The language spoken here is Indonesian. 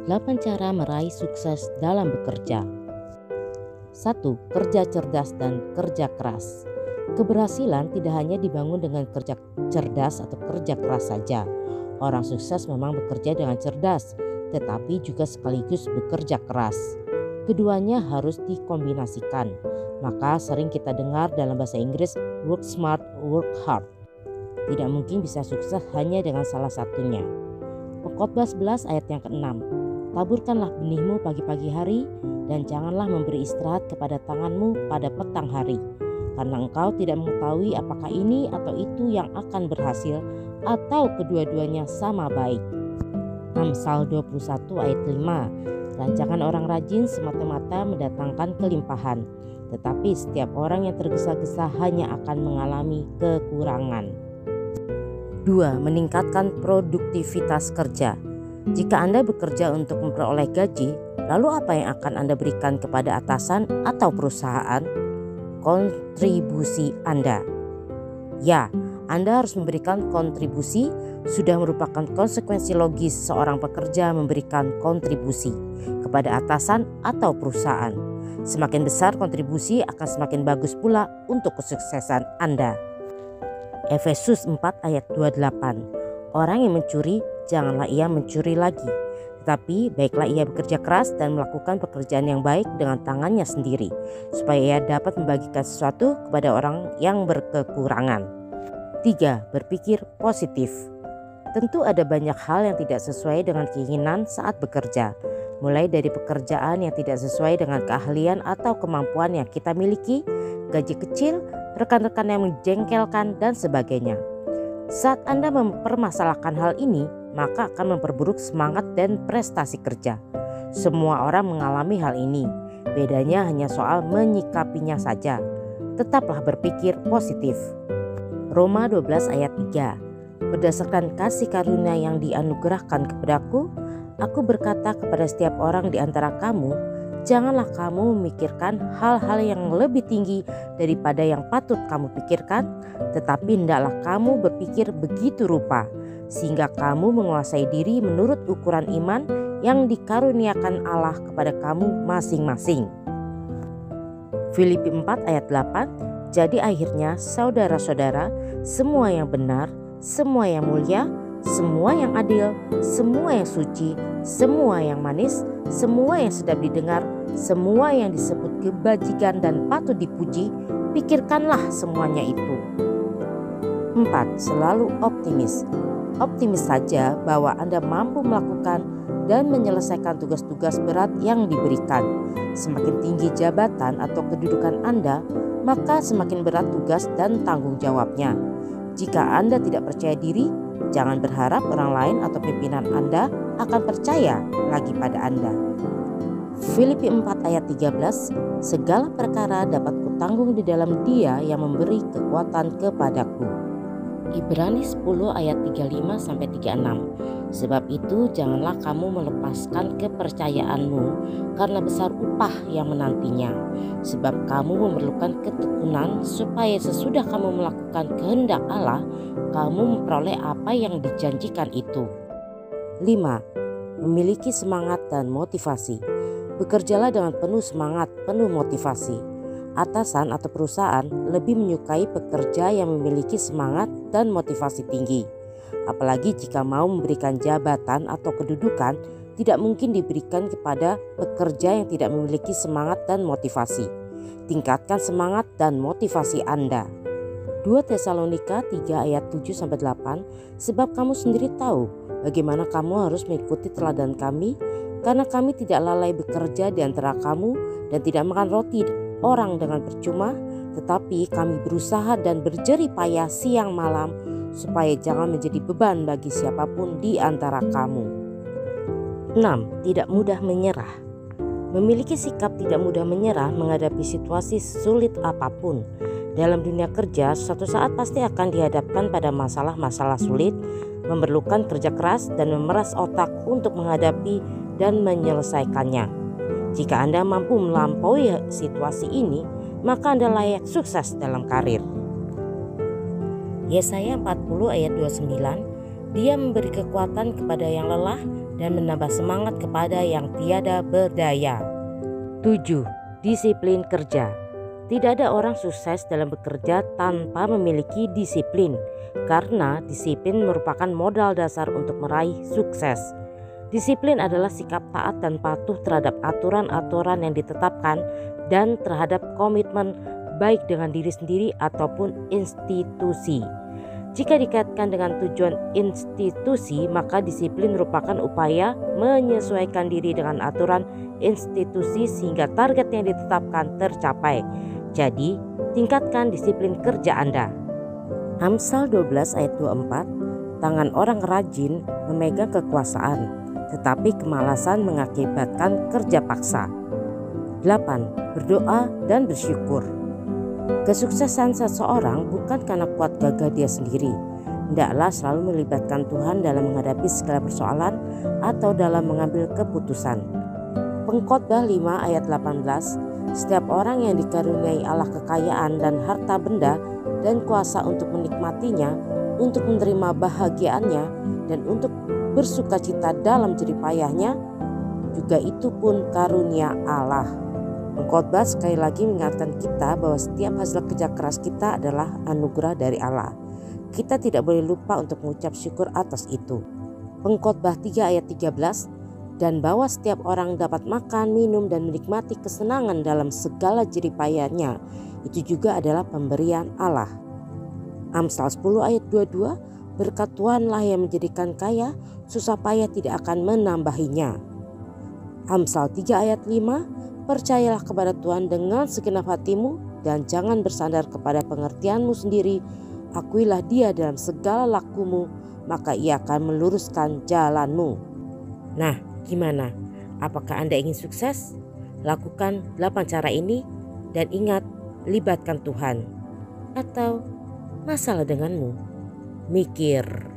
8 cara meraih sukses dalam bekerja. 1. Kerja cerdas dan kerja keras. Keberhasilan tidak hanya dibangun dengan kerja cerdas atau kerja keras saja. Orang sukses memang bekerja dengan cerdas, tetapi juga sekaligus bekerja keras. Keduanya harus dikombinasikan. Maka sering kita dengar dalam bahasa Inggris work smart, work hard. Tidak mungkin bisa sukses hanya dengan salah satunya. Pengkhotbah 11 ayat yang ke-6. Taburkanlah benihmu pagi-pagi hari dan janganlah memberi istirahat kepada tanganmu pada petang hari. Karena engkau tidak mengetahui apakah ini atau itu yang akan berhasil atau kedua-duanya sama baik. Amsal 21 ayat 5. Rancangan orang rajin semata-mata mendatangkan kelimpahan, tetapi setiap orang yang tergesa-gesa hanya akan mengalami kekurangan. 2. Meningkatkan produktivitas kerja. Jika Anda bekerja untuk memperoleh gaji, lalu apa yang akan Anda berikan kepada atasan atau perusahaan? Kontribusi Anda. Ya, Anda harus memberikan kontribusi. Sudah merupakan konsekuensi logis seorang pekerja memberikan kontribusi kepada atasan atau perusahaan. Semakin besar kontribusi akan semakin bagus pula untuk kesuksesan Anda. Efesus 4 ayat 28. Orang yang mencuri, janganlah ia mencuri lagi, tetapi baiklah ia bekerja keras dan melakukan pekerjaan yang baik dengan tangannya sendiri, supaya ia dapat membagikan sesuatu kepada orang yang berkekurangan. 3. Berpikir positif. Tentu ada banyak hal yang tidak sesuai dengan keinginan saat bekerja, mulai dari pekerjaan yang tidak sesuai dengan keahlian atau kemampuan yang kita miliki, gaji kecil, rekan-rekan yang menjengkelkan, dan sebagainya. Saat Anda mempermasalahkan hal ini, maka akan memperburuk semangat dan prestasi kerja. Semua orang mengalami hal ini, bedanya hanya soal menyikapinya saja. Tetaplah berpikir positif. Roma 12 ayat 3. Berdasarkan kasih karunia yang dianugerahkan kepadaku, aku berkata kepada setiap orang di antara kamu, janganlah kamu memikirkan hal-hal yang lebih tinggi daripada yang patut kamu pikirkan, tetapi hendaklah kamu berpikir begitu rupa, sehingga kamu menguasai diri menurut ukuran iman yang dikaruniakan Allah kepada kamu masing-masing. Filipi 4 ayat 8. Jadi akhirnya saudara-saudara, semua yang benar, semua yang mulia, semua yang adil, semua yang suci, semua yang manis, semua yang sedap didengar, semua yang disebut kebajikan dan patut dipuji, pikirkanlah semuanya itu. 4. Selalu optimis. Optimis saja bahwa Anda mampu melakukan dan menyelesaikan tugas-tugas berat yang diberikan. Semakin tinggi jabatan atau kedudukan Anda, maka semakin berat tugas dan tanggung jawabnya. Jika Anda tidak percaya diri, jangan berharap orang lain atau pimpinan Anda akan percaya lagi pada Anda. Filipi 4 ayat 13. Segala perkara dapat kutanggung di dalam Dia yang memberi kekuatan kepadaku. Ibrani 10 ayat 35-36. Sebab itu janganlah kamu melepaskan kepercayaanmu karena besar upah yang menantinya. Sebab kamu memerlukan ketekunan supaya sesudah kamu melakukan kehendak Allah, kamu memperoleh apa yang dijanjikan itu. 5. Memiliki semangat dan motivasi. Bekerjalah dengan penuh semangat, penuh motivasi. Atasan atau perusahaan lebih menyukai pekerja yang memiliki semangat dan motivasi tinggi. Apalagi jika mau memberikan jabatan atau kedudukan, tidak mungkin diberikan kepada pekerja yang tidak memiliki semangat dan motivasi. Tingkatkan semangat dan motivasi Anda. 2 Tesalonika 3 ayat 7-8. Sebab kamu sendiri tahu bagaimana kamu harus mengikuti teladan kami, karena kami tidak lalai bekerja di antara kamu dan tidak makan roti orang dengan percuma, tetapi kami berusaha dan berjerih payah siang malam supaya jangan menjadi beban bagi siapapun di antara kamu. 6. Tidak mudah menyerah. Memiliki sikap tidak mudah menyerah menghadapi situasi sulit apapun. Dalam dunia kerja, suatu saat pasti akan dihadapkan pada masalah-masalah sulit, memerlukan kerja keras dan memeras otak untuk menghadapi dan menyelesaikannya. Jika Anda mampu melampaui situasi ini, maka Anda layak sukses dalam karir. Yesaya 40 ayat 29. Dia memberi kekuatan kepada yang lelah dan menambah semangat kepada yang tiada berdaya. 7. Disiplin kerja. Tidak ada orang sukses dalam bekerja tanpa memiliki disiplin, karena disiplin merupakan modal dasar untuk meraih sukses. Disiplin adalah sikap taat dan patuh terhadap aturan-aturan yang ditetapkan dan terhadap komitmen baik dengan diri sendiri ataupun institusi. Jika dikaitkan dengan tujuan institusi, maka disiplin merupakan upaya menyesuaikan diri dengan aturan institusi sehingga target yang ditetapkan tercapai. Jadi, tingkatkan disiplin kerja Anda. Amsal 12 ayat 24, tangan orang rajin memegang kekuasaan, tetapi kemalasan mengakibatkan kerja paksa. 8. Berdoa dan bersyukur. Kesuksesan seseorang bukan karena kuat gagah dia sendiri. Hendaklah selalu melibatkan Tuhan dalam menghadapi segala persoalan atau dalam mengambil keputusan. Pengkhotbah 5 ayat 18, setiap orang yang dikaruniai Allah kekayaan dan harta benda dan kuasa untuk menikmatinya, untuk menerima bahagiaannya, dan untuk bersukacita dalam jerih payahnya, juga itu pun karunia Allah. Pengkhotbah sekali lagi mengingatkan kita bahwa setiap hasil kerja keras kita adalah anugerah dari Allah. Kita tidak boleh lupa untuk mengucap syukur atas itu. Pengkhotbah 3 ayat 13, dan bahwa setiap orang dapat makan, minum, dan menikmati kesenangan dalam segala jerih payahnya, itu juga adalah pemberian Allah. Amsal 10 ayat 22, berkat Tuhanlah yang menjadikan kaya, susah payah tidak akan menambahinya. Amsal 3 ayat 5, percayalah kepada Tuhan dengan segenap hatimu dan jangan bersandar kepada pengertianmu sendiri. Akuilah Dia dalam segala lakumu, maka Ia akan meluruskan jalanmu. Nah, gimana? Apakah Anda ingin sukses? Lakukan 8 cara ini dan ingat, libatkan Tuhan. Atau masalah denganmu? Mikir.